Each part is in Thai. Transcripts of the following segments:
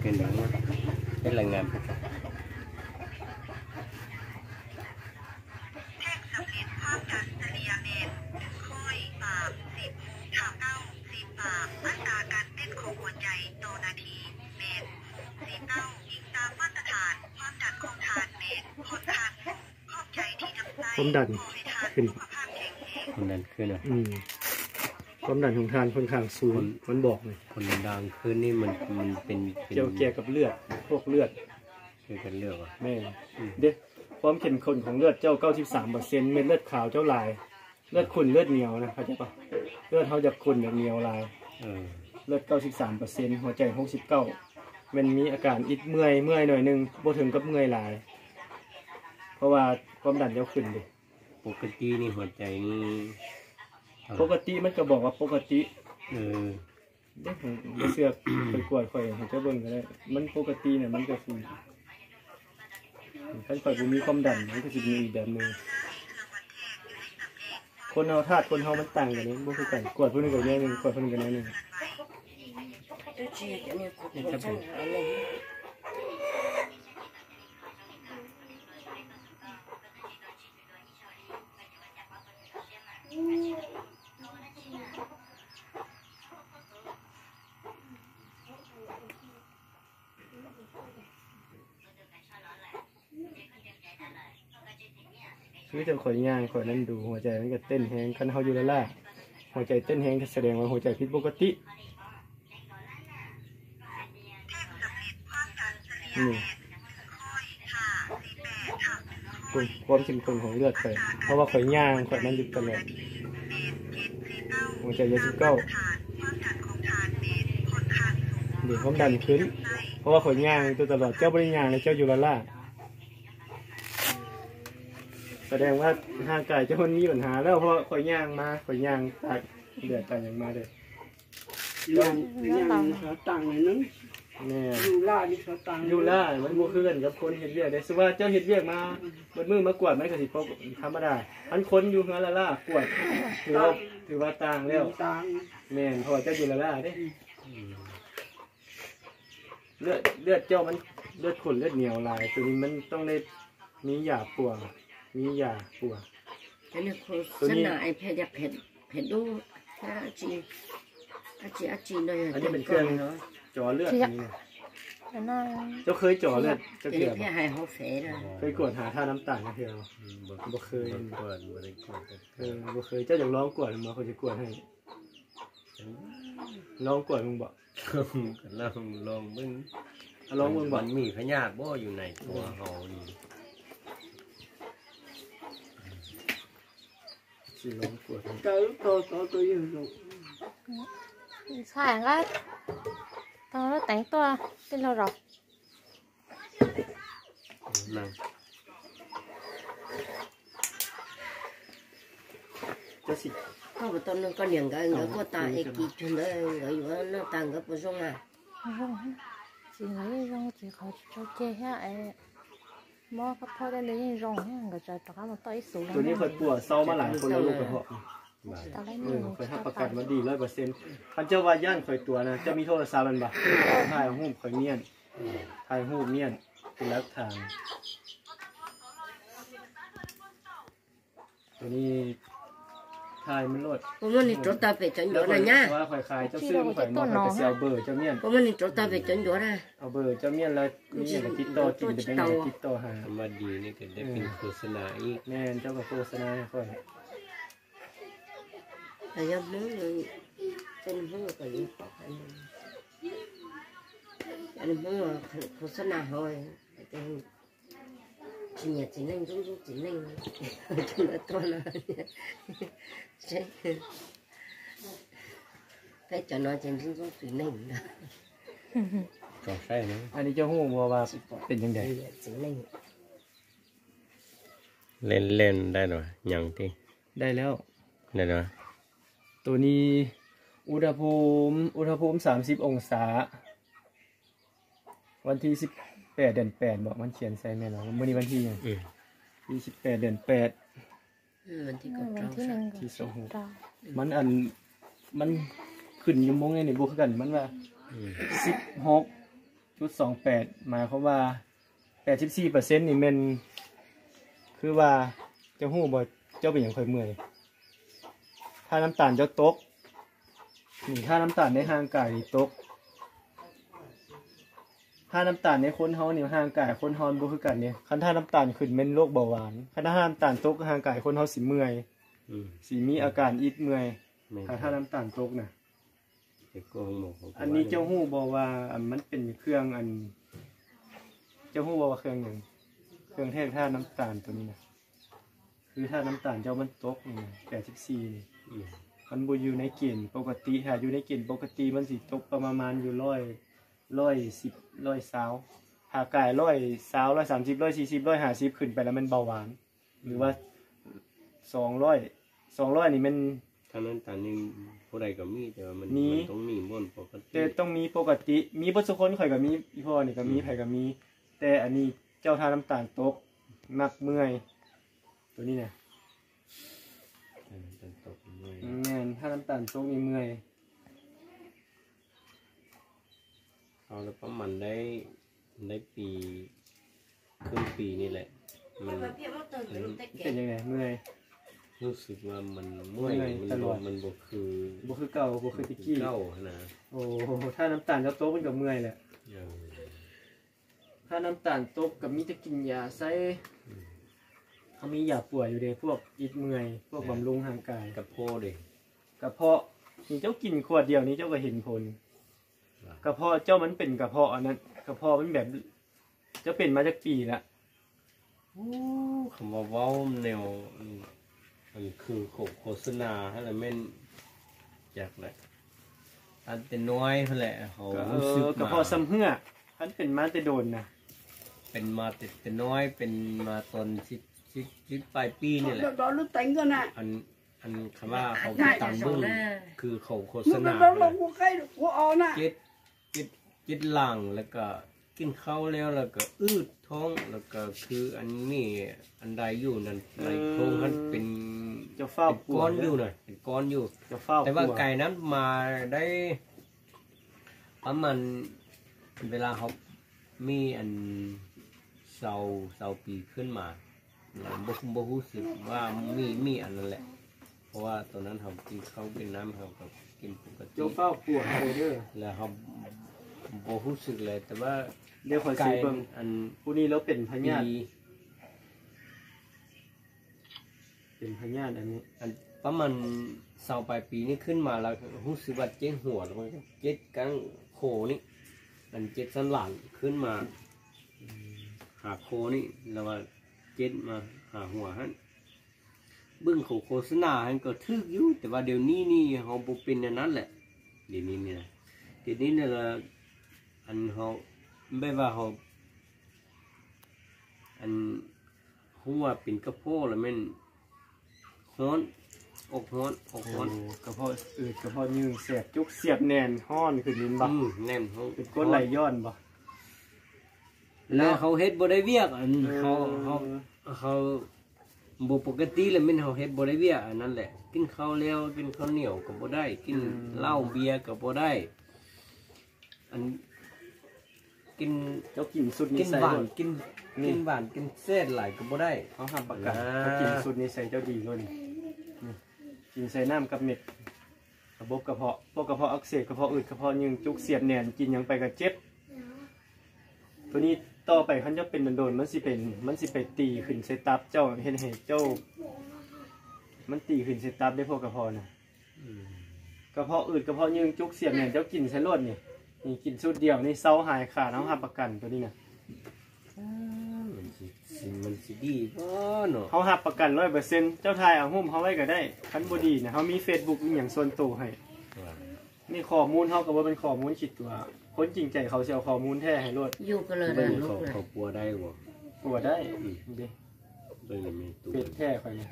cái này cái là ngàmความดันขึ้นความดันขึ้นอ่ะความดันของทานค่อนข้างสูงมันบอกเลยความดันขึ้นนี่มันเป็นเกี่ยวกับเลือดพวกเลือดคือกันเลือดอ่ะแม่เด็กความเข้มข้นของเลือดเจ้า 93% เม็ดเลือดขาวเจ้าลายเลือดขุ่นเลือดเหนียวนะเข้าใจปะเลือดเขาจะขุ่นแบบเหนียวลายเลือด 93% หัวใจ69มันมีอาการอิดเมื่อยหน่อยนึงบ่ถึงกับเมื่อยหลายเพราะว่าความดันเจ้าขึ้นดิปกตินี่หัวใจนี่ปกติมันก็บอกว่าปกติเด็กผมเสือกไปกวดข่อยผมจะเบิ่งก็ได้มันปกติเนี่ยมันก็คือท่านข่อยมีความดันมันก็จะมีอีกแบบนึงคนเอาธาตุคนเอามันต่างกันนี่บ่คือกันกวดผู้นึงกับแม่นึงกวดผู้นึงกับแม่นึงคือจะข่อยย่างข่อยนั่นดูหัวใจมันก็เต้นแฮงคันเฮาอยู่ละล่ะหัวใจเต้นแฮงแสดงว่าหัวใจผิดปกตินี่ความเข้มข้นของเลือดข่อยเพราะว่าข่อยย่างข่อยนั่นอยู่ตลอดหัวใจเยอะ19เดี๋ยวความดันขึ้นเพราะว่าข่อยย่างตัวตลอดเจ้าบ่ได้ย่างเลยเจ้าอยู่ละล่ะแสดงว่าห่างไกลเจ้าคนมีปัญหาแล้วเพราะข่อยย่างมาข่อยย่างตากเดือดตากอย่างมาเลยย่างเขาต่างเลยนึงยูล่านี่เขาต่างยูล่ามันบ่คือกันกับคนเฮ็ดเวียกได้สว่าเจ้าเฮ็ดเวียกมาเบิดมือมากวาดมันก็สิพกธรรมดาอันคนอยู่เฮือนละล่ากวาดถือว่าต่างแล้วแม่นเพราะเจ้าอยู่ละล่าเด้เลือดเจ้ามันเลือดข้นเลือดเหนียวหลายตัวนี้มันต้องได้มียาปัวมียาปัวตัวนี้ไอ้เพชรเพชรดูอาจีเลยอันนี้เป็นเครื่องจ่อเลือดนี่เจ้าเคยจ่อเลือดเจ้าเกี่ยวเคยกวดหาท่าน้ำตาลนะเพียวบ่เคยบ่เคยเจ้าอยากลองกวดมาเขาจะกวดให้ลองกวดมึงบอกลองมึงบ่มีพยาธิบ่อยู่ในตัวเฮานี่สิลองกวดตัวอยู่ลูกใช่ก็ตอนเราแต่งตัวเป็นเราหรอกนั่งจะสิก็ตอนนั้นก็เลี้ยงกันก็ตาเอกกิจเลยอยู่ว่าน้าต่างก็ประสงค์chỉ lấy rong chỉ khó cho chơi hết ấy mòก็พอได้เลยรองเนี่ยก็จะต้องมาต่อยสูงตัวนี้เคยปวดเศร้ามาหลายคนแล้วลูกกระเพาะเคยทำประกันมาดี100%พันเจ้าว่าย่านเคยตัวนะจะมีโทรศัพท์มันบ่ถ่ายรูปเคยเมียนถ่ายรูปเมียนเป็นหลักฐานตัวนี้ถ่ายมันโลดผมมันนี่จดตาไปจนโดนนะเนี่ยว่าข่อยขายเจ้าซื้อข่อยมาข่อยจะเอาเบอร์เจ้าเมียนผมมันนี่จดตาไปจนโดนนะเอาเบอร์เจ้าเมียนแล้วนี่ก็ติดต่อจริงจะเป็นติดต่อหามาดีนี่ก็ได้เป็นโฆษณาอีกแม่นเจ้าก็โฆษณาให้ข่อยแต่ยังมือเป็นมือก็ยังขอให้อันมือโฆษณาหอยเป็นchỉ nhặt chỉ nên giống chỉ nên chúng ta to là cái cho nó trên giống chỉ nên đó còn sai nữa อันนี้เจ้าหูบัวว่าเป็นยังไงเล่นได้หรอยังที่ได้แล้วได้หรอตัวนี้อุณหภูมิ30 องศาวันที่18 เดือน 8บอกมันเขียนใส่แม่เนาะมื้อนี้วันที่ยังที่18 เดือน 8วันที่1ที่26มันขึ้นอยู่มงไงนี่บ่คือกันมันว่า16 0.28หมายความว่า 84% นี่แม่นคือว่าเจ้าฮู้บ่เจ้าเป็นหยังค่อยเมื่อยถ้าน้ำตาลเจ้าตกนี่ถ้าน้ำตาลในร่างกายนี่ตกถ้าน้ำตาลในคนเฮานี่ร่างกายคนเฮาบ่คือกันเนี่ยคันถ้าน้ำตาลขึ้นแม่นโรคเบาหวานคันถ้าน้ำตาลตกร่างกายคนเฮาสิเมื่อยสิมีอาการอิดเมื่อยถ้าน้ำตาลตกน่ะอันนี้เจ้าฮู้บ่ว่ามันเป็นเครื่องเจ้าฮู้บ่ว่าเครื่องหยังเครื่องเทศถ้าน้ำตาลตัวนี้น่ะคือถ้าน้ำตาลเจ้ามันตกนี่84นี่มันบ่อยู่ในเกณฑ์ปกติถ้าอยู่ในเกณฑ์ปกติมันสิตกประมาณอยู่110 120หากาย120 130 140 150ขึ้นไปแล้วมันเบาหวานหรือว่า200นี่มันถ้านั้นตอนนี้ผู้ใดก็มีแต่ว่ามันต้องมีบนปกติแต่ต้องมีปกติมีบ่ทุกคนข่อยก็มีอีพ่อนี่ก็มีไผก็มีแต่อันนี้เจ้าทาน้ำตาลตกมักเมื่อยตัวนี้น่ะแม่นถ้าน้ำตาลตกนี่เมื่อยเอาแล้วประมาณได้ปีครึ่งปีนี่แหละมันเป็นยังไงเมื่อยรู้สึกว่ามันเมื่อยมันบ่คือเก่าบ่คือตะกี้เก่านะโอ้ถ้าน้ำตาลจะตกมันก็เมื่อยแหละถ้าน้ำตาลตกก็มีจะกินยาใส่เขามียาป่วยอยู่เด้พวกอิดเมื่อยพวกบำรุงร่างกายกระเพาะเด้กระเพาะนี่เจ้ากินขวดเดียวนี้เจ้าก็เห็นผลกระเพาะเจ้ามันเป็นกระเพาะอันนั้นกระเพาะมันแบบเจ้าเป็นมาจากปีละคำว่าเว้าแนวมันคือโฆษณาอะไรแม่นจากแหละอันเป็นน้อยเท่าแหละเขารู้สึกกระเพาะซ้ำเหื่ออันเป็นมาแต่โดนนะเป็นมาแต่น้อยเป็นมาตอนชิดปลายปีนี่แหละตอนรู้แต่งกันนะอันคำว่าเขาตามรุ่นคือเขาโฆษณาจิตหลังแล้วก็กินข้าวแล้วก็อืดท้องแล้วก็คืออันนี้อันใดอยู่นั่นในโครงนั้นเป็นก้อนอยู่หน่อยเป็นก้อนอยู่แต่ว่าไก่นั้นมาได้ประมาณเวลาเขามีอันเสาปีขึ้นมาบ่รู้สึกว่ามีอันนั้นแหละเพราะว่าตอนนั้นเขากินข้าวกินน้ำเขาก็กินปกติเจ้าเฝ้าปวดเลยเด้อแล้วเขาบ่รู้สึกเลยแต่ว่าเดี๋ยวคอยซื้อเบิ่งอันผู้นี้แล้วเป็นพญาติอันนี้อันประมาณเสาปลายปีนี้ขึ้นมาแล้วรู้สึกว่าเจ็บหัวแล้วมันเจ็บกลางโคนี่อันเจ็บสันหลังขึ้นมาหาโคนี่แล้วว่าเจ็บมาหาหัวฮั่นเบื้องโฆษณาฮั่นก็ทึกอยู่แต่ว่าเดี๋ยวนี้นี่เขาบ่เป็นอย่างนั้นแหละเดี๋ยวนี้เนี่ยละอันเขาไม่ว่าเขาอันหัวเป็นกระเพาะแล้วมันฮ้อนอกฮ้อนกระเพาะอืดกระเพาะยืงเสียบจุกเสียบแน่นฮ้อนขึ้นลิ้นบ่แน่นเขาเป็นก้นไหลย้อนบ่แล้วเขาเฮ็ดบ่ได้เวียกอันเขาบ่ปกติแล้วมันเขาเฮ็ดบ่ได้เวียกอันนั้นแหละกินข้าวแล้วกินข้าวเหนียวก็บ่ได้กินเหล้าเบียร์ก็บ่ได้อันกินเจ้ากินสุดนี้ใส่หวานกินเส้นหลายก็บ่ได้เขาห้ามประกันเขากินสุดนี้ใส่เจ้าดีเลยกินใส่น้ำกับเม็ดระบบกระเพาะพวกกระเพาะอักเสบกระเพาะอืดกระเพาะยังจุกเสียบแน่นกินยังไปก็เจ็บตัวนี้ต่อไปคันจะเป็นโดนมันสิไปตีขึ้นเซตับเจ้าเห็นเจ้ามันตีขึ้นเซตับได้พวกกระเพาะนะกระเพาะอืดกระเพาะยังจุกเสียบแน่นเจ้ากินใส่รสนี่กินสูตรเดียวนี่เศร้าหายขาดน้ำหับประกันตัวนี้นะมันสิดีเนาะเขาหับประกัน100%เจ้าทายเอาหุ้มเขาไว้ก็ได้คันบดีนะเขามี Facebook มีอย่างส่วนตัวให้นี่ข้อมูลเขาก็ว่าเป็นข้อมูลคิดตัวคนจริงใจเขาเสียข้อมูลแท้ให้รถอยู่กันเลยลูกเขาปัวได้บ่ปัวได้ดิเบิ่งมีตัวเฟซแท้ค่อยนี่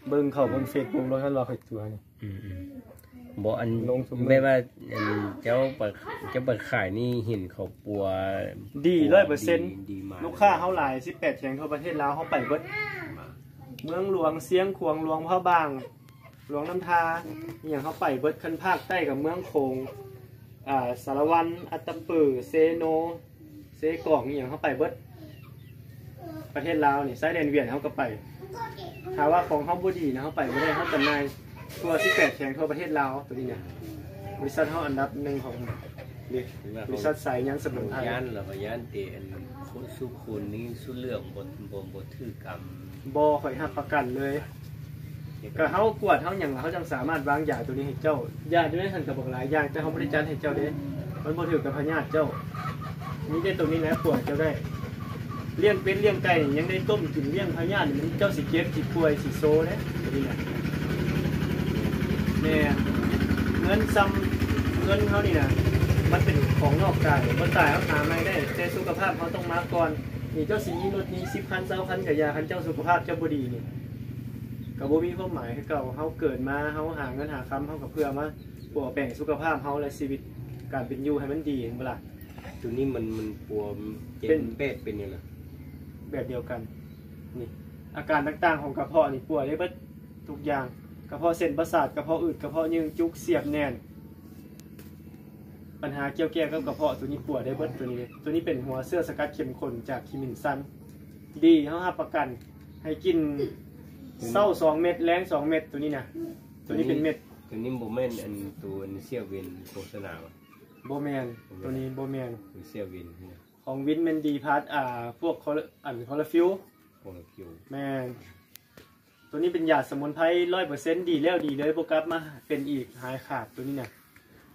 เบิ่งเขาบน Facebook รถคันรอค่อยตัวนี่บ่อันไม่ว่าเจ้าเปิดขายนี่เห็นเขาปัวดี 100% ลูกค้าเขาหลาย18แห่งทั่วประเทศลาวเขาไปเบิดเมืองหลวงเสียงขวงหลวงพระบางหลวงน้ำทาอย่างเขาไปเบิดคันภาคใต้กับเมืองโขง สารวันอัตตปือเซโนเซกองอย่างเขาไปเบิดประเทศลาวนี่ไซแดนเวียดเขาก็ไปถ้าว่าของเขาบุดีนะเขาไปไม่ได้เขาจำหน่ายทั่ว18แห่งทั่วประเทศลาวตัวนี้เนี่ยบริษัทเขาอันดับ1ของบริษัทสายยันสมุนไพร ย่านหรือว่าย่านเตียนคนสู้คนนี้สู้เรื่องบทถือกรรม บ่ค่อยรับประกันเลยก็เขากวดเขาอย่างเขาจังสามารถวางยาตัวนี้ให้เจ้ายาอยู่ในหันกับบอกหลายอย่างแต่เขาไม่ได้จัดให้เจ้าเด้มันบ่ถือกับพญาติเจ้านี่ได้ตัวนี้นะปวดเจ้าได้เลี้ยงเป็ดเลี้ยงไก่ยังได้ต้มกินเลี้ยงพญาติมันเจ้าสิเก็บสิป่วยสิโซเด้ตัวนี้นะแม่เงินซ้ำเงินเขานี่นะมันเป็นของนอกกายมันตายเขาหาไม่ได้แต่สุขภาพเขาต้องมาก่อนนี่เจ้าสิมีรถนี้10 คัน20 คันกับยาคันเจ้าสุขภาพเจ้าบ่ดีนี่ก็บ่มีความหมายให้เก่าเขาเกิดมาเขาหาเงินหาคำเขากับเพื่อมาปกป้องสุขภาพเขาและชีวิตการเป็นอยู่ให้มันดีเห็นบ่ล่ะ ตัวนี้มันปวมเจ็บเป็ดเป็นยังไง แบบเดียวกันนี่อาการต่างๆของกระเพาะนี่ป่วยได้เบิดทุกอย่างกระเพาะเส้นประสาทกระเพาะอืดกระเพาะยืงจุกเสียบแน่นปัญหาเกี่ยวแก่กับกระเพาะตัวนี้ป่วยได้เบิดตัวนี้เป็นหัวเสื้อสกัดเข้มข้นจากคิมินซันดีเขารับประกันให้กินเศร้า2 เม็ดแรง2 เม็ดตัวนี้นะตัวนี้เป็นเม็ด ตัวนี้โบแมนอันตัวเซียวินโฆษณา โบแมนตัวนี้โบแมน ตัวเซียวิน ของวินเมนดีพาร์ทพวกคอลลาฟิล โคลาคิว แมนตัวนี้เป็นยาสมุนไพร100%ดีแล้วดีเลยโปรกลับมาเป็นอีกหายขาดตัวนี้เนี่ย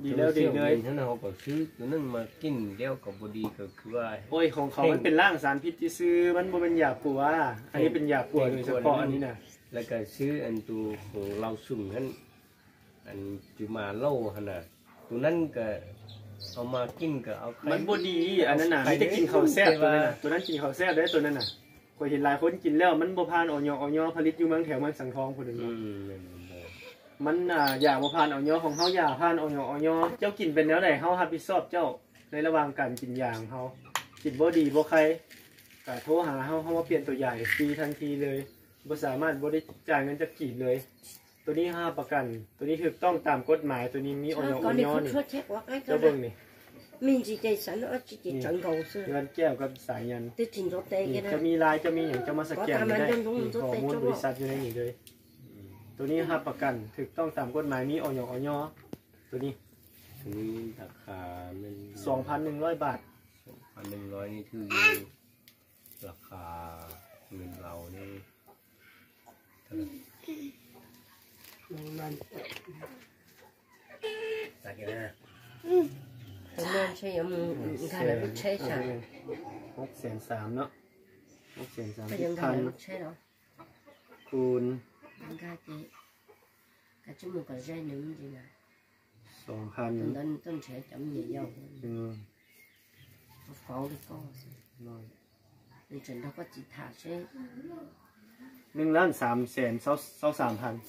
ดีแล้วดีเลย ท่านเขาก็ซื้อตัวนั้นมากินเดียวกับบดีก็คือว่า โอ้ยของเขามันเป็นร่างสารพิษที่ซื้อมันบ่เป็นยาปัวอันนี้เป็นยาปัวโดยเฉพาะอันนี้นะ แล้วก็ซื้ออันตัวของเราสุ่มนั้นอันจุมาเล่าขนาดตัวนั้นก็เอามากินก็เอา มันบ่ดีอันนั้นน่ะไม่ได้กินข้าวแซ่บตัวนั้นกินข้าวแซ่บได้ตัวนั้นน่ะเคยเห็นหลายคนกินแล้วมันบ่ผ่านออยผลิตอยู่เมืองแถวเมืองสังทองพุ่นน่ะมันยาบ่ผ่านออยของเฮายาผ่านออยเจ้ากินเป็นแนวใดเฮารับผิดชอบเจ้าในระหว่างการกินยาของเฮากินบ่ดีบ่ใครก็โทรหาเฮามาเปลี่ยนตัวยาฟรีทันทีเลยบ่สามารถบ่ได้จ่ายเงินจักกีบเลยตัวนี้5ประกันตัวนี้ถูกต้องตามกฎหมายตัวนี้มีออยนี่เจ้าเบิ่งนี่ mình chỉ chạy sẵn nó chỉ trận cầu xưa เงินแก้วกับสายยัน tôi trình rốt tay นี่ cái จะ này มีลายจะมีอย่างจะมาสแกนไม่ได้มีข้อมูลบริษัทอยู่ในนี้เลยตัวนี้รับประกันถูกต้องตามกฎหมายมีออยตัวนี้ ตัวนี้ราคามัน 2,100 บาท 1,100นี่คือราคาเงินเรานี่เท่าไหร่ตัดกันนะ hôm nay chơi em thay là lúc chơi sao 6,300,000เนาะ bây giờ thay là lúc chơi đó คูณ cái chúng mình còn dây nữa gì nè 2,000 tân sẽ chậm nhiều dầu pháo đi co thì trận đó có chỉ thả xe 1,323,000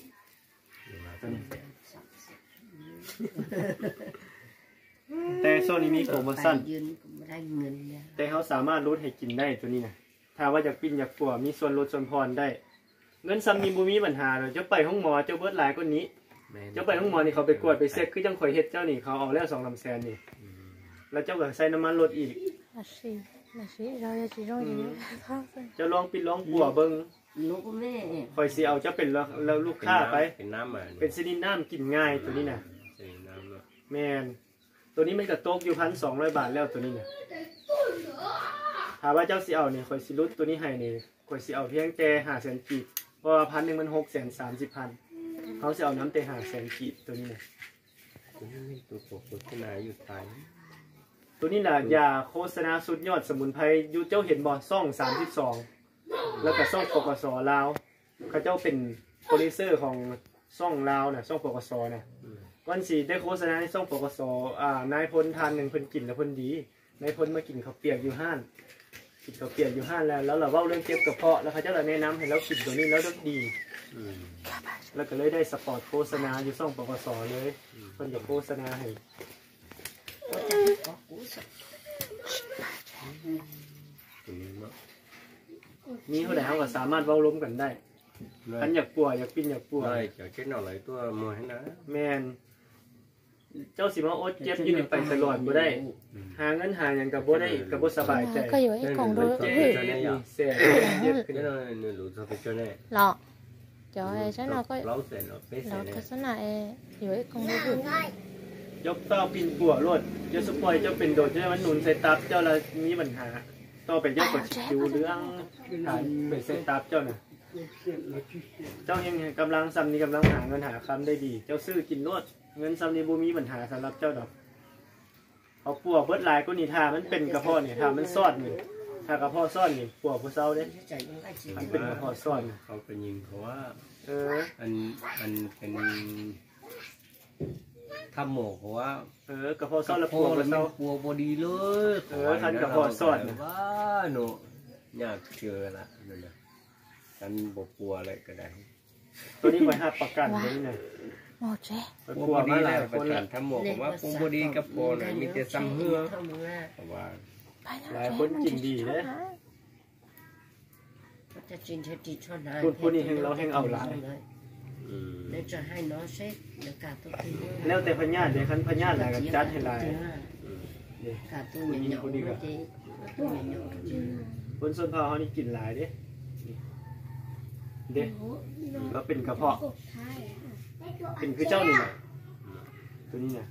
แต่โซนนี้มีโปรโมชั่น แต่เขาสามารถลดให้กินได้ตัวนี้นะถ้าว่าอยากปิ้นอยากปัวมีส่วนลดส่วนผ่อนได้เงินซ้ำมีบ่มีปัญหาเลยเจ้าไปห้องหมอเจ้าเบิดหลายกว่านี้เจ้าไปห้องหมอนี่เขาไปกวดไปเซ็ตคือจังข่อยเฮ็ดเจ้านี่เขาเอาแล้ว2-3 แสนนี่แล้วเจ้าก็ใส่น้ำมันลดอีก là sĩ rồi là chỉ rong gì khác thôi เจ้าลองปิ้นลองปัวเบิ่ง ลูกแม่ ข่อยสิเอาเจ้าเป็นแล้วลูกค้าไป เป็นน้ำอ่ะ เป็นชนิดน้ำกินง่ายตัวนี้น่ะ เป็นน้ำเนาะ แม่นตัวนี้มันก็ตกอยู่ 1,200 บาทแล้วตัวนี้น่ะถ้าว่าเจ้าสิเอานี่ข่อยสิลดตัวนี้ให้นี่ข่อยสิเอาเพียงแต่500,000 กีบเพราะว่า 1,000 นึงมัน630,000เขาสิเอาน้ำแต่500,000 กีบตัวนี้น่ะ ตัวนี้มีตัวโฆษณาอยู่ไทย ตัวนี้น่ะยาโฆษณาสุดยอดสมุนไพรอยู่เจ้าเห็นบ่ซ่อง32แล้วก็ซ่องปกสลาวเขาเจ้าเป็นโปรดิวเซอร์ของซ่องลาวน่ะซ่องปกสน่ะวันสิได้โฆษณาในซ่องปกสนายพลทานหนึ่งเพิ่นกินแล้วเพิ่นดีนายพลมากินข้าวเปียกอยู่ห้านกินข้าวเปียกอยู่ห้านแล้วเราเว้าเรื่องเจ็บกระเพาะแล้วเขาเจ้าแนะนำให้เรากินตัวนี้แล้วรสดีแล้วก็เลยได้สปอร์ตโฆษณาอยู่ซ่องปกสเลยเพิ่นจะโฆษณาให้ ตัวนี้เนาะ มีเท่าไหร่เขาก็สามารถเว้าล้มกันได้คันอยากปัวอยากปิ้นอยากปัว ได้จะเช็ดหน่อยตัวมวยให้นะ แมน เจ้าสิมาอดเจ็บอยู่นี่ไปตลอดบ่ได้หาเงินหาหยังก็บ่ได้ก็บ่สบายใจ ก็อยู่ไอ้กล่องดู เจ็บแสบเจ็บขึ้น cái đó nó lụt sao phải cho này หรอเดี๋ยวไอ้ฉันเราก็ lâu sẽ nó phết เรา sẽ ก็ này สนาอยู่ไอ้กล่องดู ยกต่อปินปัวรถเจ้าสปอยเจ้าเป็นโดดเจ้ามันหนุนใส่ตับเจ้าละมีปัญหาต่อไปเจ้าก็คิวเรื่องเป็นใส่ตับเจ้าน่ะเจ้ายังกำลังซ้ำนี้กำลังหาเงินหาคำได้ดี เจ้าซื้อกินรถเงินซ้ำนี้บ่มีปัญหาสำหรับเจ้าดอกเอาปัวเบิดหลายก็นี่ท่ามันเป็นกระเพาะนี่ท่ามันซ่อนนี่ถ้ากระเพาะซ่อนนี่ปัวผู้เศร้าเด้มันเป็นกระเพาะซ่อน เขาเป็นยิงเพราะว่า อันเป็นทำหมกเพราะว่าก ระเพาะซ่อนแล้วปัวผู้เศร้า ปัวบดีเลย ท่านกระเพาะซ่อน ว่าหนูอยากเจอละนั่นนะฉันบอกปัวอะไรก็ได้ ตัวนี้ไว้ห้าประกันตัวนี้นะ โอ้เจ๊ ปัวบดีแล้วประกันทำหมกผมว่าปัวบดีกับปัวน่ะมีแต่ซ้ำเหือเพราะว่า หลายคนกินดีเลย จะกินเทติชอนหา คนนี้เราแห่งเอาหลาย แล้วจะให้น้องเซ็กเดี๋ยวกาตัวตี แล้วแต่พญาติเดี๋ยวคันพญาติหลายก็จัดให้หลาย กาตัวเหนียวตัวเหนียว คนส่วนพาเขานี่กินหลายเด้เด้แล้วเป็นกระเพาะเป็นคือเจ้านี่ตัวนี้น่ะ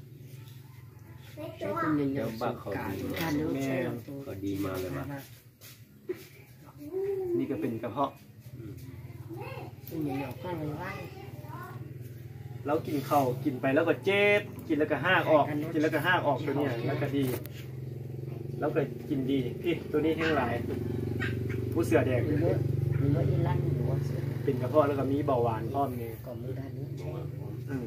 ใช้ตัวเหนียวการนู้นใช้ตัว ก็ดีมากเลยว่ะ นี่ก็เป็นกระเพาะ ตัวเหนียวก็เลยว่า เรากินข้าวกินไปแล้วก็เจ็บกินแล้วก็ห้ากออกกินแล้วก็ห้ากออกตัวเนี้ยแล้วก็ดี แล้วก็กินดีพี่ตัวนี้แห้งหลายผู้เสือแดง หรือว่าอีลั่นหรือว่า เป็นกระเพาะแล้วก็มีเบาหวานพร้อมเนี่ย ก็มือด้านนี้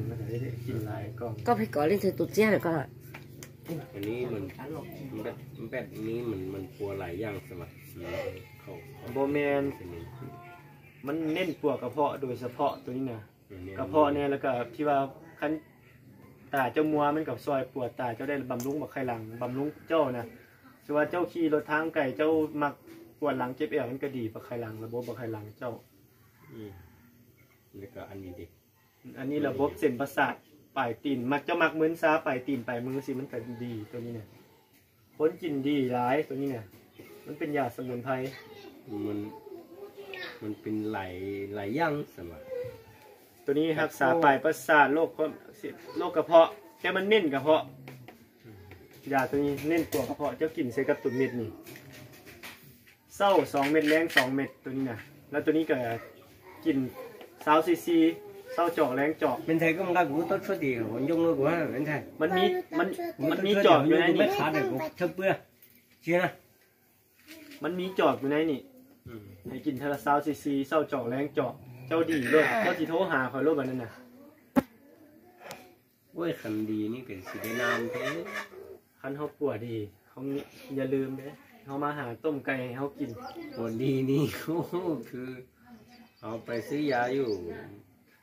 แล้วก็ได้กินหลายกล่อง ก็ไปก่อนเล่นเธอตุ๊ดเจ้าแล้วก็ อันนี้มันแบบนี้มันปัวหลายอย่างสมัครเขา โบแมนมันเน้นปวดกระเพาะโดยเฉพาะตัวนี้นะกระเพาะเนี่ยแล้วก็ที่ว่าคันตาเจ้ามัวมันกับซอยปวดตาเจ้าได้บำรุงบักไข่หลังบำรุงเจ้านะถือว่าเจ้าขี่รถทางไก่เจ้ามักปวดหลังเจ็บเอวมันก็ดีบักไข่หลังระบบบักไข่หลังเจ้า แล้วก็อันนี้ดิ อันนี้ระบบเส้นประสาทปลายตีนมักจะมักเหมือนซาปลายตีนปลายมือสิมันก็ดีตัวนี้เนี่ยคนกินดีหลายตัวนี้เนี่ยมันเป็นยาสมุนไพร มันเป็นหลายอย่างสมัคร ตัวนี้รักษาปลายประสาทโรคกระเพาะแค่มันเน้นกระเพาะยาตัวนี้เน้นตัวกระเพาะเจ้ากินใส่กับตุ่มเม็ดนี่เศร้า2 เม็ดแรง2 เม็ดตัวนี้นะแล้วตัวนี้ก็กิน20 cc เศร้าเจาะแรงเจาะ bên thầy có một cái cũng tốt số tiền của dung luôn của bên thầy มันมีจอดอยู่ในนี่ ไม่ขาดเลยกูเท่าเพื่อเชื่อนะ มันมีจอดอยู่ในนี่ให้กินเทละ20 cc เศร้าเจาะแรงเจาะเจ้าดีเลยเจ้าที่โทรหาคอยรถแบบนั้นน่ะ โอ้ยคันดีนี่เป็นสีได้นามเท่ คันเขาปวดดีเขาอย่าลืมเลยเขามาหาต้มไก่ให้เขากิน คนดีนี่คือเอาไปซื้อยาอยู่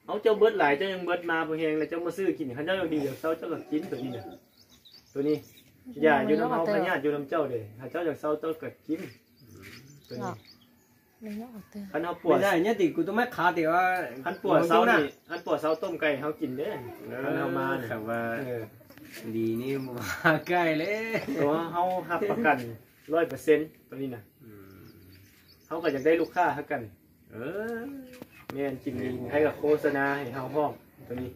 เอาเจ้าเบิดหลายเจ้ายังเบิดมาพอแหงแล้วเจ้ามาซื้อกินคันเจ้าดีเดี๋ยวเจ้าก็กินตัวนี้น่ะตัวนี้อย่าอยู่น้ำเขาพญาติอยู่น้ำเจ้าเลยถ้าเจ้าอยากเศร้าเจ้าก็กินตัวนี้คันเขาปว ไม่ ด ได้เนี่ยติกูต้องไม่ขาดแต่ว่า คันปวดเศร้านี่คันปวดเศร้าต้มไก่เขากินเด้คันเขามาเนี่ย แต่ว่าดีนี่มาใกล้เลย ตัวเขาหับประกัน100%ตัวนี้นะเขาก็อยากได้ลูกค้าเท่ากันแม่นกินดีให้กับโฆษณาให้เขาพร้อมตัวนี้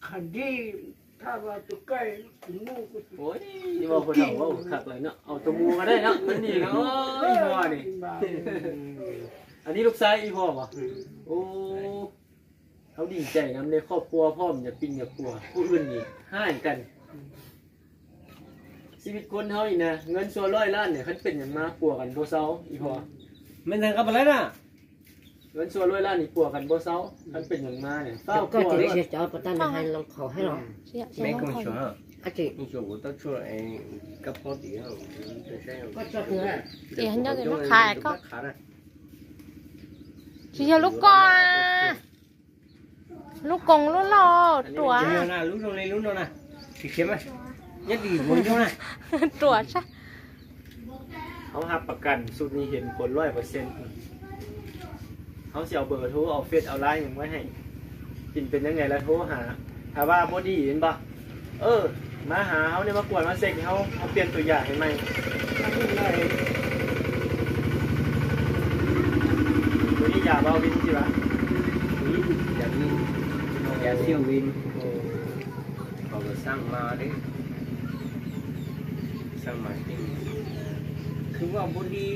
ขันดีถ้าว่าตัวใกล้ถึงมูก็ โอ้ยนี่ว่าคนเราว่าขักเลยเนาะเอาตัวมูก็ได้เนาะมันนี่เนาะอีพ่อนี่อันนี้ลูกชายอีพ่อวะโอ้เขาดีใจนะในครอบครัวพ่อมอย่าปิ้งอย่ากลัวผู้อื่นนี่ห้ายกันชีวิตคนเขาอีกนะเงินส่วน100 ล้านเนี่ยเขาเป็นอย่างมาปัวกันโบเซาอีพ่อ ไม่ทันกับอะไรนะ เงินส่วน100 ล้านนี่ปัวกันโบเซาเขาเป็นอย่างมาเนี่ยเฝ้า ก็ ปัว จะ เลย เสียจอประตันให้ลองขอให้หรอ ไม่คงชัวร์ อาจิ นี่ชัวร์กูต้องช่วยไอ้กับพ่อตีเขา ก็ชอบเนื้อ thì hắn cho cái nó khai có ขาด chỉ cho lúc con lúc cùng lúc lo tuổi เดี๋ยวนะรู้ตรงนี้รู้ตรงนะสิเข้มไหมยัดดีหมดตรงนะ tuổi chắc เขาหับประกันสุดนี้เห็นผล100%เขาเสียเอาเบอร์โทรเอาเฟซเอาไลน์อย่างไว้ให้กินเป็นยังไงแล้วโทรหา ถ้าว่าบ่ดีเห็นบ่มาหาเฮาเนี่ยมากวดมาเซ็กเฮาเปลี่ยนตัวอย่างให้ใหม่ตัวนี้อย่าเบาวินสิวะ อย่าวินอย่าเที่ยววินเขาก็สร้างมาดิสร้างมาจริงคือว่าบุดี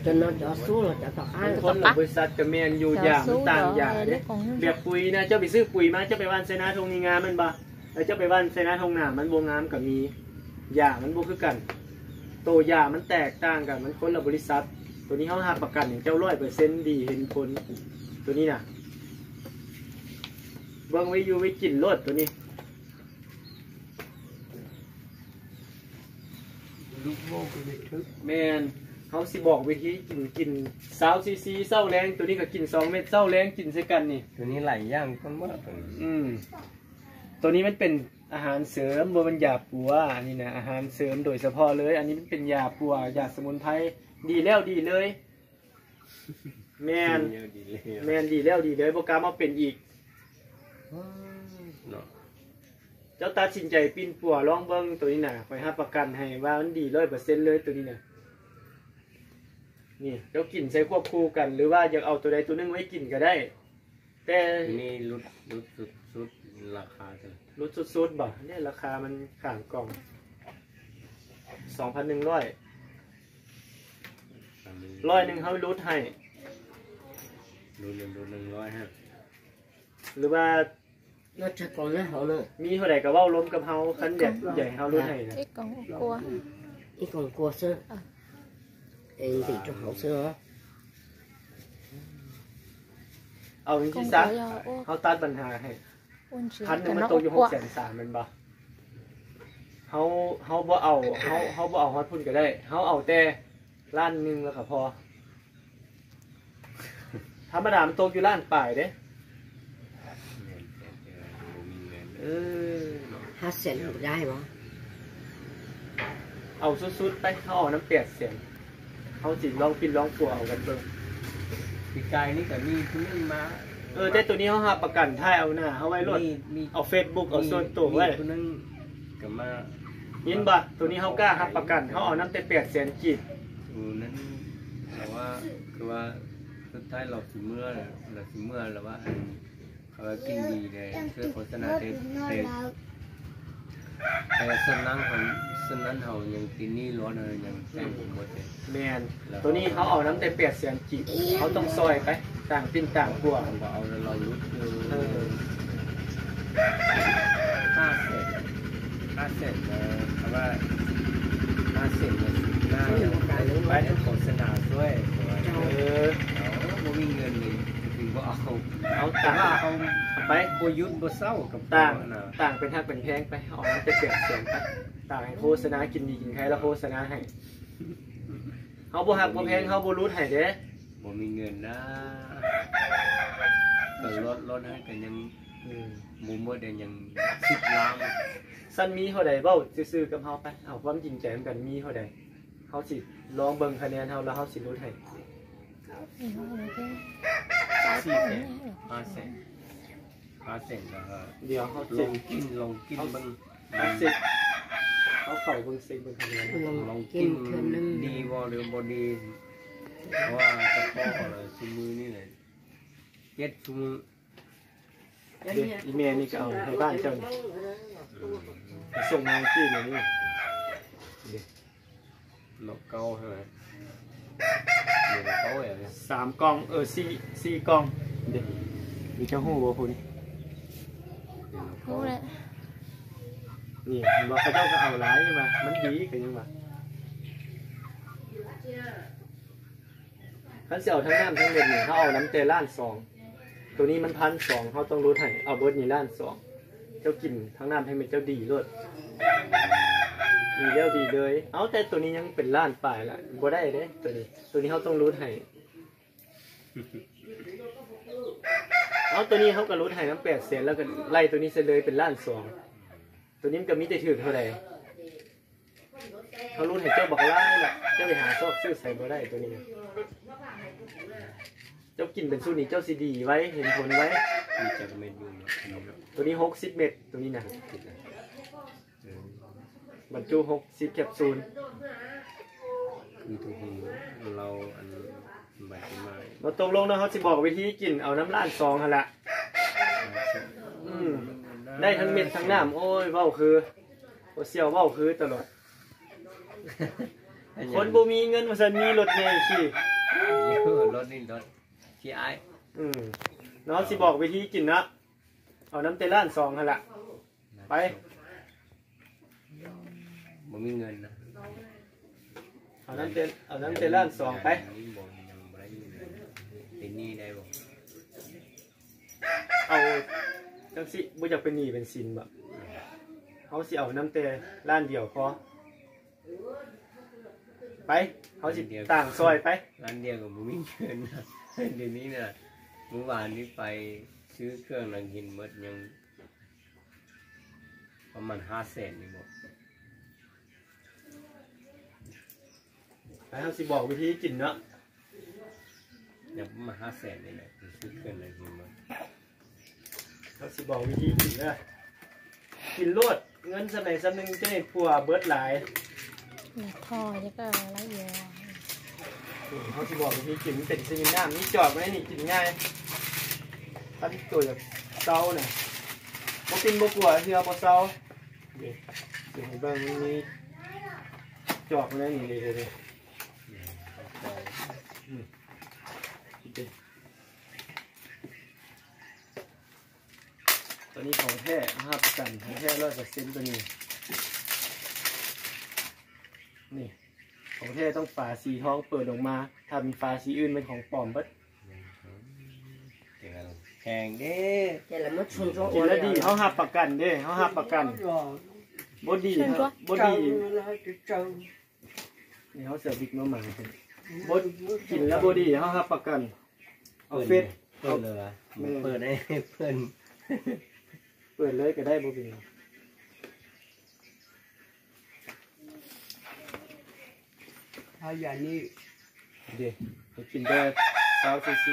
cho nó cho xuống là cho tọt บาง ăn คนบริษัทกับแมนอยู่อย่างมันต่างอย่างเนี่ยแบบปุ๋ยนะเจ้าไปซื้อปุ๋ยมาเจ้าไปว่านไซนาทงนี้งามมันบ่แล้วเจ้าไปว่านไซนาทงหนามันบ่งามกับมีอย่างมันบ่คือกันโตอย่างมันแตกต่างกันมันคนละบริษัทตัวนี้เขาหาประกันอย่างเจ้า100%ดีเห็นผลตัวนี้น่ะเบิ่งไว้อยู่ไว้กินรสตัวนี้ ลูกโม่ก็ไม่ทึก แมนเขาสิบอกวิธีกิน20 cc เศร้าแรงตัวนี้ก็กิน2 เม็ดเศร้าแรงกินใส่กันนี่ ตัวนี้หลายอย่างก็มาก ตัวนี้มันเป็นอาหารเสริมบนยาปัวอันนี้นะอาหารเสริมโดยเฉพาะเลยอันนี้มันเป็นยาปัวยาสมุนไพรดีแล้วดีเลยแมนดีแล้วดีเลยโปรแกรมมาเป็นอีกเจ้าตัดสินใจปีนปัวลองเบิ้งตัวนี้นะไปหาประกันให้ว่ามันดี100%เลยตัวนี้นะนี่เจ้ากินใช้ควบคู่กันหรือว่าอยากเอาตัวใดตัวนึงไว้กินก็ได้แต่นี่รุดสุดราคาเท่าไหร่ รุดสุดๆบ่เนี่ยราคามันข้างกล่อง 2,100 100เขารุดให้รุด100ฮะ หรือว่า nó cho con nó hậu nữa มีเท่าไหร่ก็เว้าล้มกับเฮาคันเด็กใหญ่เฮารุดให้นะ ít còn cua ít còn cua xưa thì cho hậu xưa เอาจริงๆซะเขาตัดปัญหาให้ ôn chỉ พันหนึ cho งมัน nó ตกอยู่ quạ 630,000มันบ่เขาบ่เอาเขาบ่เอาฮอดพุ่นก็ได้เขาเอาแต่ล้านหนึงแล้วก็พอธรรมดามันตกอยู่ล้านปลายเด้hát xịn một gai mà เอาสุดๆไปเขาเอาน้ำ800,000เขาสิลองปินลองปัวเอากันเบิ่ง ปีกายนี่ก็มีทุนมา แต่ตัวนี้เขาหาประกันท้ายเอาหน้าเขาไว้รถเอา Facebook เอาส่วนตัวไว้ ทุนนึงก็มา ยินบ่ตัวนี้เขากล้ารับประกันเขาเอาน้ำแต่800,000กีบ นั้นแต่ว่าคือว่าสุดท้ายเราสิเมื่อแล้วว่าเขากินดีเลยเพื่อโฆษณาแต่ส่วนนั้นเขายังกินนี่ร้อนเลยยังแจ้งผมหมดเลย แมนตัวนี้เขาเอาน้ำแต่800,000กีบเขาต้องซอยไปต่างปิ้นต่างกลัว ผมก็เอาเรารู้คือ5 เซนคำว่า5 เซนน่าไปทั้งโฆษณาด้วยเราไม่มีเงินเลยถึงก็เอาต่างเขาไปบยุทธ์บเศร้ากับ ต่างเป็นทักเป็นแพงไปเอาน้ำแต่800,000ไปต่างให้โฆษณากินดีกินใครแล้วโฆษณาให้เขาบ่หักบ่แพงเขาบ่รู้ให้เด้บ่มีเงินนะก็ลดให้กันยังหมู่เมื่อเดือนยัง10 ล้านสั้นมีเท่าใดเว้าซื่อๆกับเฮาไปเอาความจริงใจกันมีเท่าใดเฮาสิลองเบิ่งคะแนนเฮาแล้วเฮาสิรู้ให้ 5 เซนแล้วเดี๋ยวเฮาลองกินเบิ่ง10เขาเข้าเบิ่ง10เบิ่งคะแนนลองกินดีบ่หรือบ่ดีเพราะว่าตะกอเลยซุมือนี่แหละ7 ซุมืออีเมลนี่ก็เอาให้บ้านเจ้าส่งมาที่นี่ลบเก้าใช่ไหมลบเก้าอย่างนี้3 กล่อง4 กล่องเดี๋ยวมีเจ้าหู้บ่พูนี่ รู้แหละ นี่บอกเขาเจ้าก็เอาหลายใช่ไหมมันดีกันยังไงขั้นเสี่ยวทั้งน้ำทั้งเงินเขาเอาน้ำเตล้าน2ตัวนี้มัน1,200เขาต้องรู้ให้เอาเบิร์ดนี่ล้าน2เจ้ากินทั้งน้ำให้มันเจ้าดีเลยดีแล้วดีเลยเอาแต่ตัวนี้ยังเป็นล้านปลายละบ่ได้เด้ตัวนี้เขาต้องรู้ให้เอาตัวนี้เขาก็รู้ให้น้ำ800,000แล้วก็ไล่ตัวนี้เสเลยเป็นล้าน2ตัวนี้มันก็มีแต่ถือเท่าไหร่เขารู้ให้เจ้าบอกล่าแหละเจ้าไปหาซอกซื้อใส่บ่ได้ตัวนี้ เจ้ากินเป็นสูตรนี้เจ้าสิดีไว้เห็นผลไว้ มีจักรเม็ดอยู่เนาะอันนี้เนาะ ตัวนี้60 เม็ดตัวนี้นะ คิดนะเออบ รรจุ60 แคปซูล คือทุกคนเราอันใบต้นไม้ เราตกลงนะเขาสิบอกวิธีกินเอาน้ำล้านซองหั่นละได้ทั้งเม็ดทั้งน้ำโอ้ยเว้าคือบ่เสี่ยวเว้าคือตลอดคนบ่มีเงินว่าซั่นมีรถใหญ่ขี่ รถนี่รถที่ไอ้ เนาะสิบอกวิธีกินนะเอาน้ำเตล้านซองหั่นละไป บ่มีเงินนะ เอาน้ำเตล้านซองไป บ่ยังบ่ได้อยู่เลยเป็นหนี้ได้บ่ เอาจังสิบ่อยากเป็นหนี้เป็นสินบ่เขาสิเอาน้ำเตล้านเดียวพอไปเขาสิต่างซอยไป ร้านเดียวก็บ่มีเงินนะเดี๋ยวนี้น่ะเมื่อวานนี้ไปซื้อเครื่องนังกินหมดยังประมาณ500,000นี่บ่ ไปเขาสิบอกวิธีกินเนาะ ยังประมาณ500,000นี่แหละซื้อเครื่องนังกินหมด เขาสิบอกวิธีกินเด้อกินรวดเงินสมัยสนึงจะได้ผัวเบิดหลาย ทอจะก็ไรเยอะ เขาสิบอกวิธีกินเป็นซีน้ำนี่จอดไว้นี่กินง่ายถ้าที่ตัวแบบเซาเนี่ยบ่กินบ่กลัวเฮือบ่เซาเดี๋ยวให้เบิ่งนี่จอกเลยนี่เลย ตัวนี้ของแท้5%ของแท้100%ตัวนี้นี่ของแท้ต้องฝาสีทองเปิดออกมาถ้ามีฝาสีอื่นเป็นของปลอมเบิด แพงเด้ แต่ละมันชนร้อง กินแล้วดีเขาหับประกันเด้เขาหับประกันบ่ดีบ่ดีนี่เขาเสิร์ฟบิ๊กมาใหม่บ่กินแล้วบ่ดีเขาหับประกันเอาเฟซ เปิดเลยเปิดให้เพื่อน เปิดเลยก็ได้บ่เป็น ถ้าอย่างนี้ เด้ไปกินได้20 cc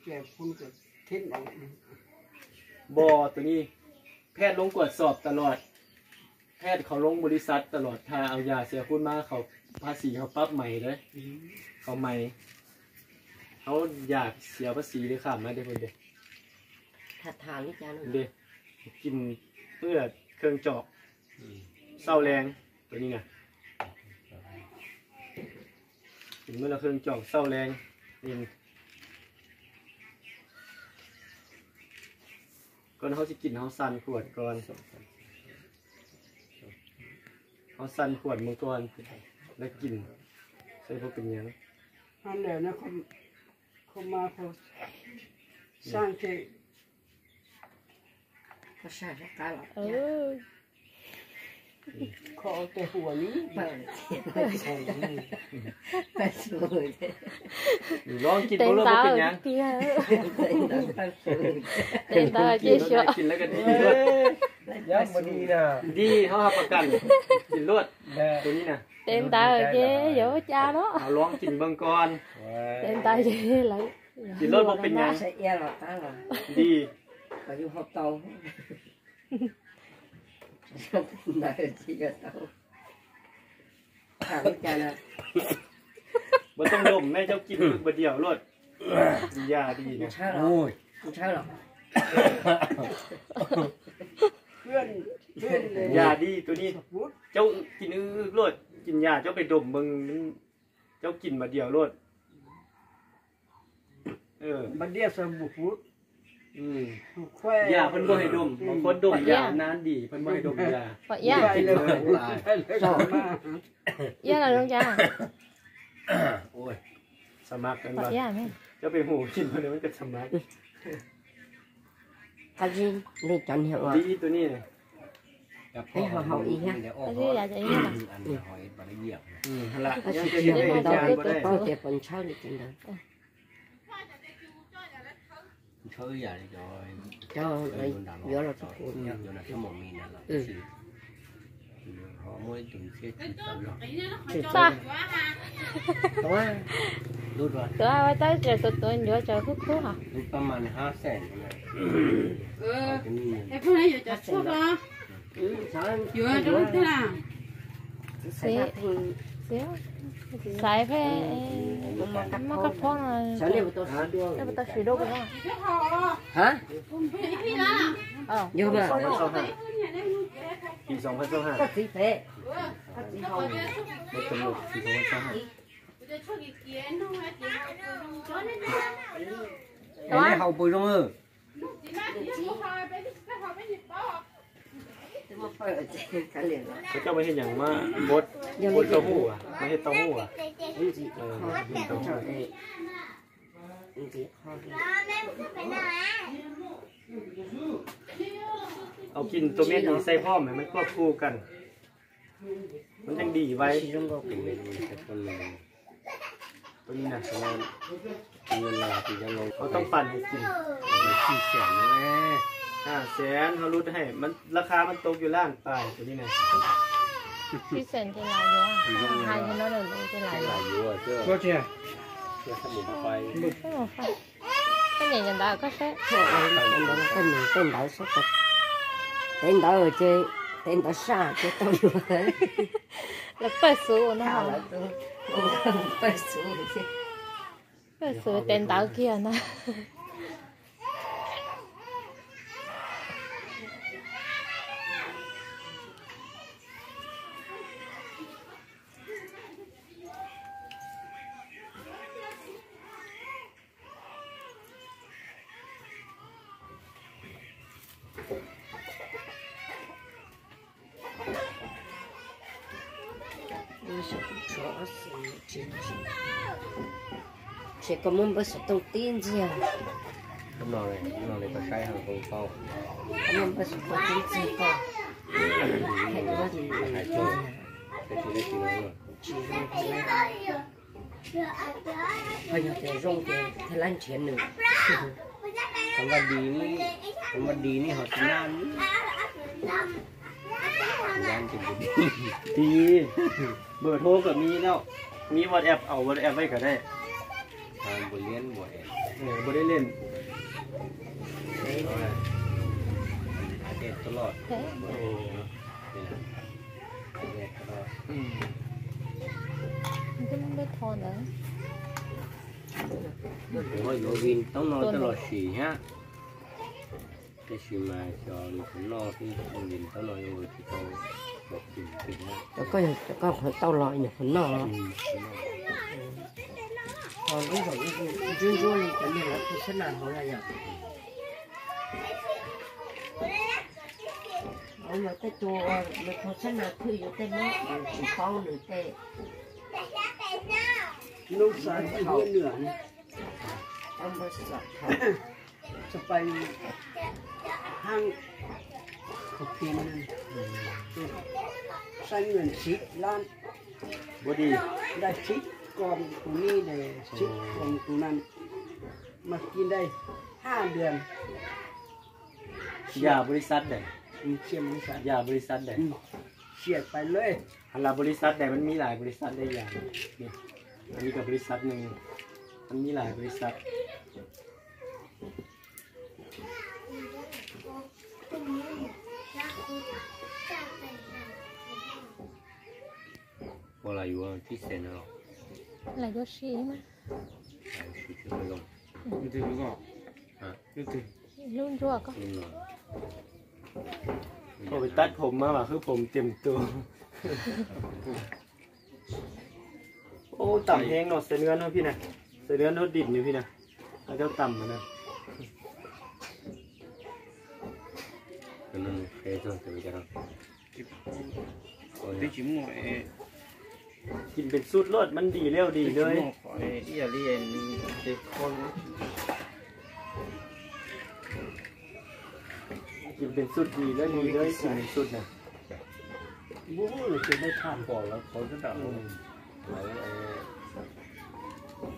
แกคุณก็เท่นเอา บ่ตัวนี้แพทย์ลงตรวจสอบตลอด แพทย์เขาลงบริษัทตลอดถ้าเอายาเสียคุณมาเขาภาษีเขาปรับใหม่เลยเขาใหม่เขาอยากเสียภาษีเลยค่ะมาเด้อเพิ่นเด้ ถ้าทานนี่จ้า เด้กินเพื่อเครื่องจอกเศร้าแรงตัวนี้ไงกินเมื่อเครื่องจอกเศร้าแรงนี่ก่อนเขาจะกินเขาสั่นขวดก่อนเขาสั่นขวดมือก่อนแล้วกินใส่พวกเป็นยัง อันเดียวนะเขามาเขาสร้างเจ ก็ใช่ตายหรอ เขาเอาแต่หัวนี้ เปิดไปสวย ลองกินบ่รู้ว่าเป็นยัง เต็มตาเจ๊เชียว กินแล้วก็ดีรวด ยังบ่ดีนะ ดีเขาหับประกันกินรวดตัวนี้นะ เต็มตาเจ๊เดี๋ยวจ้าเนาะ เอาลองกินเบิ่งก่อน เต็มตาเจ๊ไหล กินรวดบ่เป็นยัง ใส่เอหรอตายหรอ ดี ก็อยู่ห้องเตาได้ที่ก็เตาถามจ้านะ บ่ต้องดมแม่เจ้ากินมื้อบ่เดียวรวดยาดีนะ ใช่หรอ โอ้ย ใช่หรอ เพื่อนเลย ยาดีตัวนี้เจ้ากินรวดกินยาเจ้าไปดมเบิ่งมันเจ้ากินมาเดียวรวด บัดเดียวสมบูรณ์ แคว ยาเพิ่นบ่ให้ดมบางคนดมยานานดีเพิ่นบ่ให้ดมยา ปะย่า ได้เลยสองมา ย่าอะไรน้องจ้า โอ้ยสมัครกัน ปะ ว่า ย่าแม่ เจ้าไปหูกินเพิ่นมันก็สมัคร cái gì này chọn hiệu à ดีตัวนี้น่ะ ให้เขาอีกฮะ cái gì là vậy nha อันนี้หอยปลาเหยียบ หั่นล่ะ cái ยัง gì จะเฮ็ด này ให้ tao จาน biết บ่ได้ cái con thì phần sau đi chừng đó เขาอยากจะ cho lấy gió là thuốc โยนทั้งหมดมีนั่นแหละหอมมวยถึงเสียชีวิตตลอด ba đúng không รูดว่า ตัวไว้ใต้เจอตัวเดี๋ยวเจอคุกๆค่ะ รูดประมาณ500,000อะไรจะมี ไอ้พวกนี้อยู่จะชอบอ่ะอยู่อ่ะจะรู้ที่ไหน เสียสายไปมันก็พอนะ 小猎不都十多？ แล้วมันต้องสีดกเลย 啊？อ๋อ 有吧？ ปี2025 个鸡肥，个鸡好。 มันกำหนดปี2025 ไอ้เฮาปุยลงเออ 怎么放了这干脸了？ เขาเจ้าไม่เห็นอย่างมาบดเต้าหู้อ่ะไม่เห็นเต้าหู้อ่ะ 你自己好，哎，你自己好。 เอากินตัวเม็ดนี้ใส่พร้อมให้มันควบคู่กัน มันยังดีไว้ 其中个 เป็นเมนูแต่คนเลย ตัวนี้นะ เงินเราที่จะลง เขาต้องปั่นให้กิน ที่แสนแม่ 500,000เขาลดให้มันราคามันตกอยู่ล้านปลายตัวนี้นะ ที่เซนที่ลายเยอะหายเงินแล้วเลยที่ลาย ห เย ลา อะ ยอยู่อ่ะเจ้า ก็เจ้า เจ้าสมุนไพร ไม่หมดไฟก็ใหญ่ยันดาก็แค่ 错了，跟你电脑说的，电脑这电脑啥这都有， แล้วเปิดสูนะ 好 คะ 了都，我不熟悉。 เปิดสูเต็นดาวเกียร์นะ 你是不主要是经济，这根本不是动电子啊， น้องเลยก็ใช้ทางตรงเป้า 根本不是动电子的，很多的 ขายโจ้ได้ทีได้กิโลเลย 鸡肉回来，还有点肉的太难吃了。 คำว่าดีนี่เขาจะนานนานจริง ดี เบอร์โทรก็มีแล้ว มีวอทแอปเอาวอทแอปไว้ก็ได้ ทางบริเวณบ่อย บ่ได้เล่น อาเดตตลอด เฮ้ย โอ้ อาเดตตลอด มันก็ไม่ทอนนะ หรือว่าโยวินต้องนอนตลอด4 ฮะจะชิมมาจอหรือผมนอนที่โยวินต้องนอนอยู่ที่เขาบอกถึงฮะ 这个很到老也很闹了。哦，那种就是说你本来不是哪行来呀？我们在做，我不是哪去有在哪，有包有在。 ลูกสาวที่เหนือ 我们是他。 จะไปห้างขบพิมพ์ใช้เงิน10 ล้าน บ่ดี ได้10 กองตรงนี้ได้10 กองตรงนั้น มากินได้5 เดือน ยาบริษัทได้ เชียมบริษัท ยาบริษัทได้ เฉียดไปเลย อันละบริษัทได้มันมีหลายบริษัทได้อย่างนี่อันนี้กับบริษัทหนึ่งมันมีหลายบริษัท พอเราอยู่ที่เซนหรอก หลายยศชีมั้ย ชิชื่อไม่ลง นี่ถือก็ ฮะ นี่ถือ รุ่นรั่วก็ นี่นอน พอไปตัดผมมาว่าคือผมเต็มตัว โอ้ต่ำแห้งเนาะเสเนื้อเนาะพี่นะเสเนื้อเนาะดิบอยู่พี่นะแล้วเจ้าต่ำมานะ ก็นั่นเคยตัวจะไปกัน ได้ชิมหมด กินเป็นสูตรรสมันดีเร็วดีเลย ขอที่จะเรียนเด็กคน กินเป็นสูตรดีเลยดีเลยกินเป็นสูตรนะ บู๊จะได้ทาน ก่อนแล้วเขาจะด่าเรา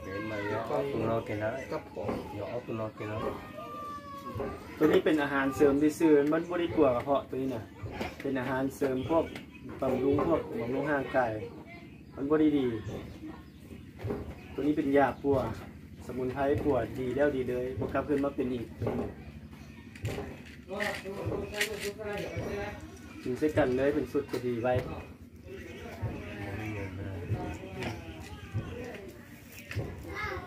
เดี๋ยวมาเยอะเอาตัวเรากินแล้วก็พอเดี๋ยวเอาตัวเรากินแล้ว ตัวนี้เป็นอาหารเสริมที่ซื้อมันบริกว่ากระเพาะตัวนี้นะเป็นอาหารเสริมพวกบำรุงร่างกายมันบริดี ตัว ตัวนี้เป็นยาปัวสมุนไพรปัวดีแล้วดีเลยบ่กลับขึ้นมาเป็นอีกกินใส่กันเลยเป็นสุดก็ดีไว้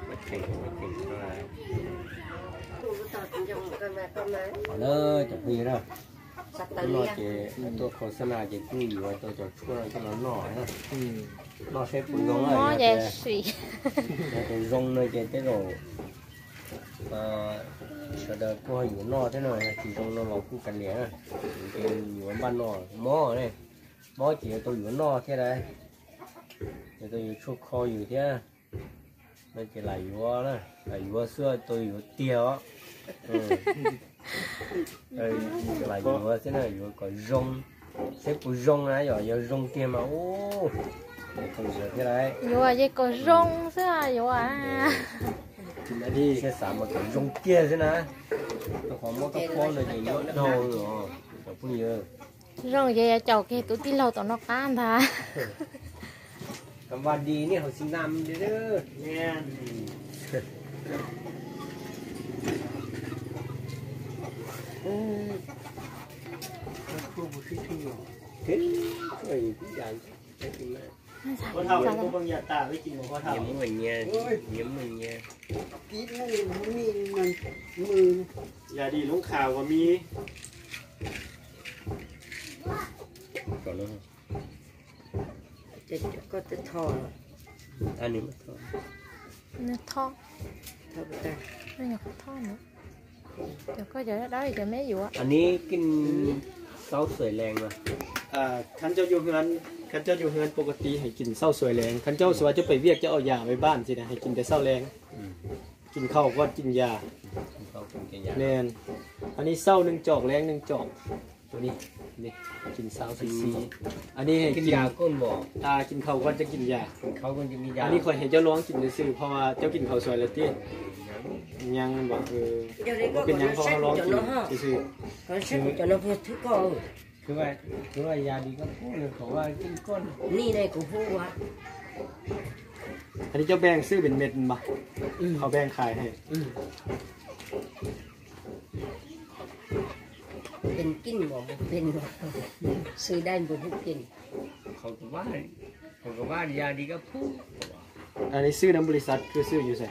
มาเข่งเท่าไหร่ Tụi tao cũng dùng con này เอาเลยจะพี่นะ sạch ตั tay ว đi ตัวโฆษณาจะกู้อยู่ตัวจะช่วยตัวหน่อยนะนอกเซฟปุ่นยง mó อะไร dễ เนี่ย suy แต่ยงเลยจะได้ก็เดินก็อยู่นอกได้หน่อยchỉ trong nó vào khu cận liềnอยู่บ้านนอกหม้อเนี่ยหม้อchỉ tôiอยู่นอกthế đấy tôiอยู่ชุกคออยู่thếมันจะไหลวัวนะไหลวัวเสื้อตัวอยู่เตี้ยวไหลวัวthế nàyอยู่ก็rong xếp của rong này rồi rong kia mà ô không được thế đấy yếu à vậy có rong chứ à yếu à กินอันนี้ xe xả một cái rong kia thế này tôi có một cái con này thì nhớ đâu rồi không nhớ rong vậy chậu kia tụi tí lâu tụi nó tan thà คำว่าดีเนี่ยเขาสินำเด้อ เนี่ย คู่บุชิที่อยู่เฮ้ยเอ้ยพี่ใหญ่ได้กินไหม พอเท่าเป็นพวกบางยาตาไม่กินของพอเท่า ยิ้มเหมือนเงี้ยยิ้มเหมือนเงี้ย กินนั่นมันมีมันมือย าดีลงข่าวก็มี ก่อนแล้ว có cái thò อันนี้มันทอด nó thon thò bữa ta nó nhỏ thon nữa giờ có giờ đó thì giờ mấy vụ á อันนี้กินเต้าสวยแรงมา คันเจ้าอยู่เฮือนคันเจ้าอยู่เฮือนปกติให้กินเศร้าสวยแรงคันเจ้าสวยจะไปเวียกจะเอายาไปบ้านสินะให้กินแต่เศร้าแรงกินข้าวก็กินยา เขาคงจะยาก แน่นอันนี้เศร้าหนึ่งจอกแรงหนึ่งจอกตัวนี้นี่กินเศร้าซีอันนี้ให้ กิน กิน ยาก้นบ่อ กินข้าวก็จะกินยา เขาก็จะมียา อันนี้คอยเห็นเจ้าร้องกินซื่อเพราะว่าเจ้ากินข้าวสวยแล้วที่ยังบอกgiờ đây có เป็น con ยัง nó เพราะ sách เขาร้อง cho กิน nó ha ซื่อ con sách cho nó vừa thứ con คือว่ายาดีก็พูดเลยเขาว่ากินก้น ni này cũng hú quá อันนี้เจ้าแบ่งซื้อเป็นเม็ดมาเขาแบ่งขายให้ เป็นกินบ่เป็นซื้อได้บ่ผู้กิน เขาก็ว่ายาดีก็พูด อันนี้ซื้อน้ำบริษัทคือซื้ออยู่ใส่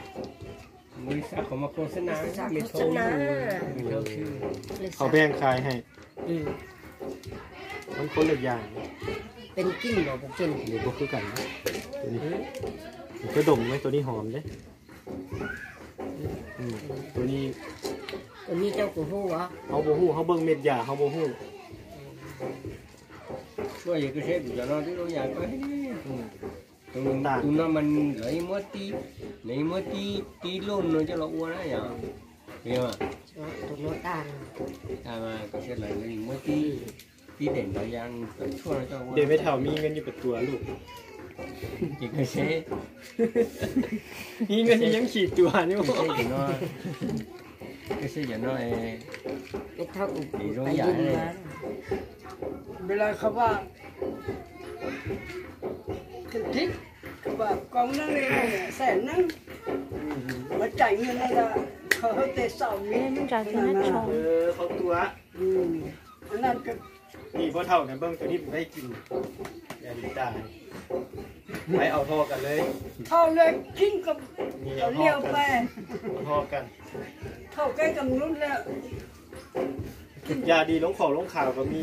บริษัทเขามาโฆษณา จาก มี โฆ โท ษ ร ณา มีเท่าชื่อ เขาแบ่งขายให้มันคนละอย่าง เป็นกินบ่ผู้กิน เดี๋ยวพวกคือกันนะตัวนี้ก็ดมไหมตัวนี้หอมเด้ตัวนี้ ตัวนี้เจ้าก็ฮู้วะ เขาโบหูเขาเบิ่งเม็ดยาเขาโบหู ช่วยก็เช็คอยู่แล้วที่เราอยากไปตรงนั้นมันlấy mất tí luôn rồi cho nó uống đấy nhở hiểu không ตัวโนตาน à mà có sẽ lấy mất tí để nó giang chua nó cho เดี๋ยว uống ไม่เท่ามีเงินอยู่เป็นตัวลูก chỉ cái xe มีเงินยังขีดตัวนี่ cái บ่ xe thì nó cái xe thì nó ไม่เท่าอุป để ไป rong ยิ giả ง này มา เวลาเขาว่าทิศเขาว่ากองนั่นเลยแสนนั่งมาจ่ายเงินอะไรเขาให้เตะเสามี nên trả cho nó เอ tròn อเขาตัว อันนั้นก็ นี่พอเท่ากันเบิ่งตัวนี้ผมได้กินยาดีตายไปเอาทอกันเลย เท่าเลยกินกับ นี่ เขา เอาท เลี้ อ ยว กัน ไป เอาทอกัน เท่าใกล้กับนู้นแล้ว ยาดีลงขอลงข่าวก็มี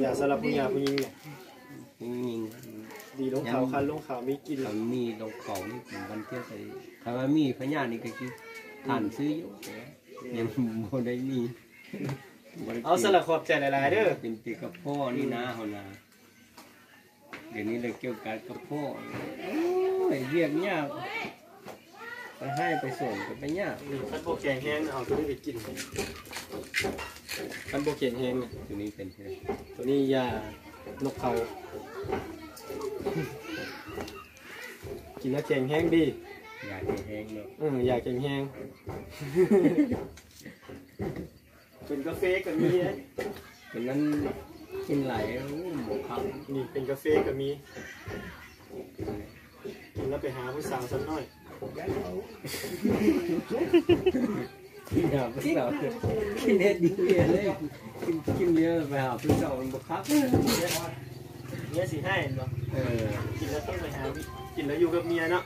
ยาสำหรับผู้ยาผู้หญิงเนี่ย nhìn ดีลงข่าวคันลงข่าวมีกิน เขามีดอกเขานี่เป็นวันเที่ยวไปถ้าว่ามีพญานี่ก็คือผ่านซื้ออยู่ยังโมได้มี เอาสลักขอบใจหลายๆเด้อ เป็นตีกระพ่อนี่นะเขานะเดี๋ยวนี้เลยเกี่ยวกับกระพ่อโอ้ยเรียกยากไปให้ไปส่งก็ไปยาก นี่คันโบแกงแห้งเอาตัวนี้ไปกินคันโบแกงแห้งเนี่ย ตัวนี้เป็นใช่ไหม ตัวนี้ยานกเขากินแล้วแกงแห้งดี อยากแห้งเนาะ อยากแกงแห้งเป็นกาแฟก็มีนะ เป็นนั้นกินไหลหมูครับ นี่เป็นกาแฟก็มีกินแล้วไปหาผู้สาวสักหน่อย เ กินหาผู้สาวกินเฮ็ดดีเลยกินเยอะไปหาผู้สาวมันบ่คัก เนี่ยสิให้เนาะกินแล้วต้องไปหากินแล้วอยู่กับเมียเนาะ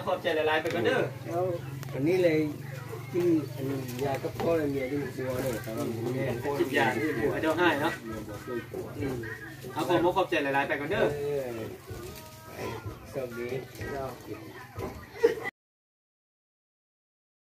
ขอบใจหลายๆไปก่อนเด้อ อันนี้เลยกินยากับพ่อเลยเมียที่กลัวเลยแต่ว่าแม่พ่อ กินยาที่ผัวเจ้าให้เนาะขอบใจหลายๆไปก่อนเด้อ สวัสดี